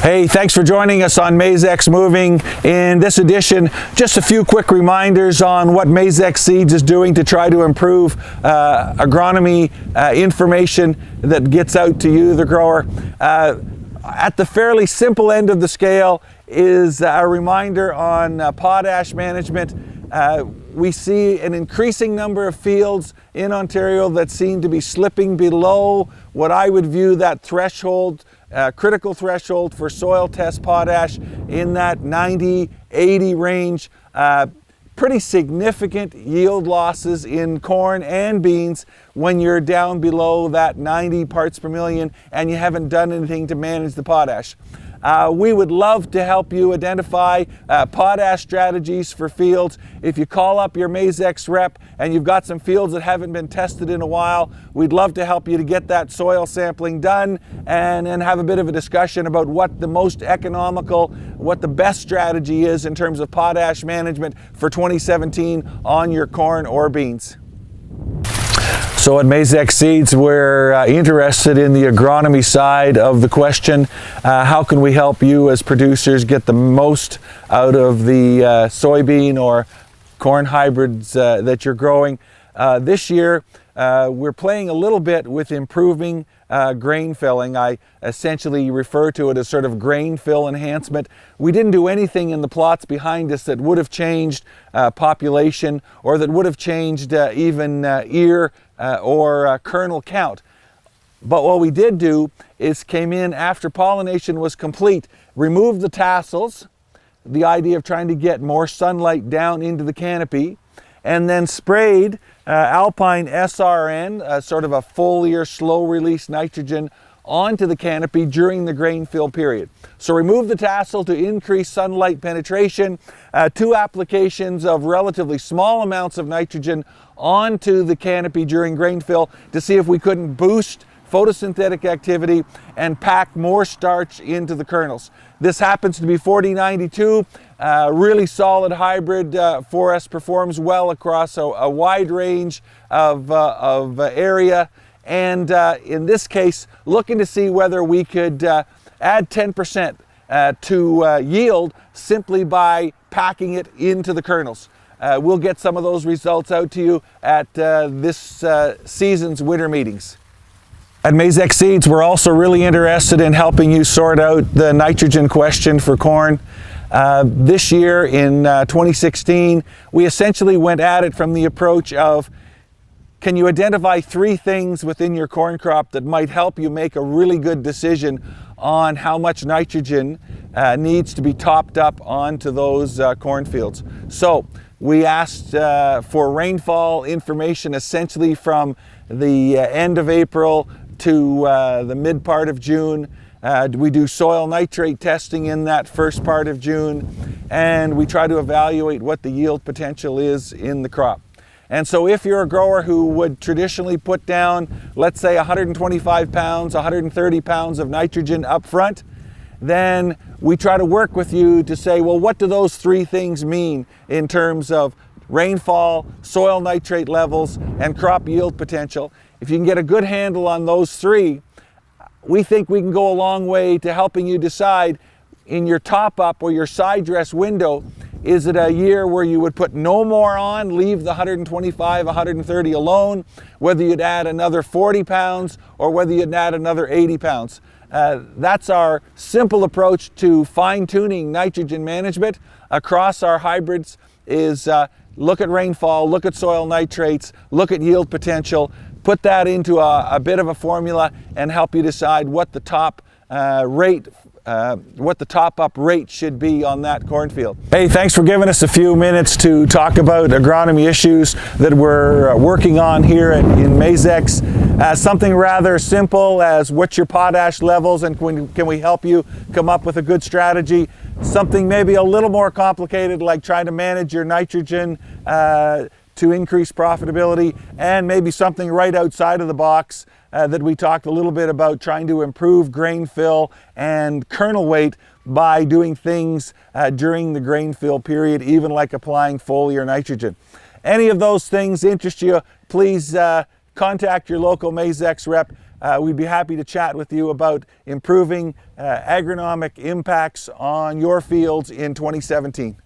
Hey, thanks for joining us on Maizex Moving. In this edition, just a few quick reminders on what Maizex Seeds is doing to try to improve agronomy information that gets out to you, the grower. At the fairly simple end of the scale is a reminder on potash management. We see an increasing number of fields in Ontario that seem to be slipping below what I would view that threshold, critical threshold for soil test potash in that 90-80 range. Pretty significant yield losses in corn and beans when you're down below that 90 parts per million and you haven't done anything to manage the potash. We would love to help you identify potash strategies for fields. If you call up your Maizex rep and you've got some fields that haven't been tested in a while, we'd love to help you to get that soil sampling done and then have a bit of a discussion about what the most economical, what the best strategy is in terms of potash management for 2017 on your corn or beans. So at Maizex Seeds, we're interested in the agronomy side of the question. How can we help you as producers get the most out of the soybean or corn hybrids that you're growing? This year, we're playing a little bit with improving grain filling. I essentially refer to it as sort of grain fill enhancement. We didn't do anything in the plots behind us that would have changed population or that would have changed even ear or kernel count. But what we did do is came in after pollination was complete, removed the tassels, the idea of trying to get more sunlight down into the canopy, and then sprayed Alpine SRN, sort of a foliar slow release nitrogen, onto the canopy during the grain fill period. So remove the tassel to increase sunlight penetration, 2 applications of relatively small amounts of nitrogen onto the canopy during grain fill to see if we couldn't boost photosynthetic activity and pack more starch into the kernels. This happens to be 4092, really solid hybrid for us, performs well across a wide range of area. And in this case, looking to see whether we could add 10% to yield simply by packing it into the kernels. We'll get some of those results out to you at this season's winter meetings. At Maizex Seeds, we're also really interested in helping you sort out the nitrogen question for corn. This year in 2016, we essentially went at it from the approach of, can you identify 3 things within your corn crop that might help you make a really good decision on how much nitrogen needs to be topped up onto those cornfields? So we asked for rainfall information essentially from the end of April to the mid part of June. We do soil nitrate testing in that first part of June, and we try to evaluate what the yield potential is in the crop. And so if you're a grower who would traditionally put down, let's say 125 pounds, 130 pounds of nitrogen up front, then we try to work with you to say, well, what do those 3 things mean in terms of rainfall, soil nitrate levels, and crop yield potential? If you can get a good handle on those 3, we think we can go a long way to helping you decide in your top-up or your side dress window, is it a year where you would put no more on, leave the 125, 130 alone, whether you'd add another 40 pounds or whether you'd add another 80 pounds. That's our simple approach to fine-tuning nitrogen management across our hybrids is look at rainfall, look at soil nitrates, look at yield potential, put that into a bit of a formula and help you decide what the top top-up rate should be on that cornfield. Hey, thanks for giving us a few minutes to talk about agronomy issues that we're working on here in Maizex. Something rather simple as what's your potash levels and can we help you come up with a good strategy. Something maybe a little more complicated like trying to manage your nitrogen to increase profitability, and maybe something right outside of the box that we talked a little bit about trying to improve grain fill and kernel weight by doing things during the grain fill period, even like applying foliar nitrogen. Any of those things interest you, please contact your local Maizex rep we'd be happy to chat with you about improving agronomic impacts on your fields in 2017.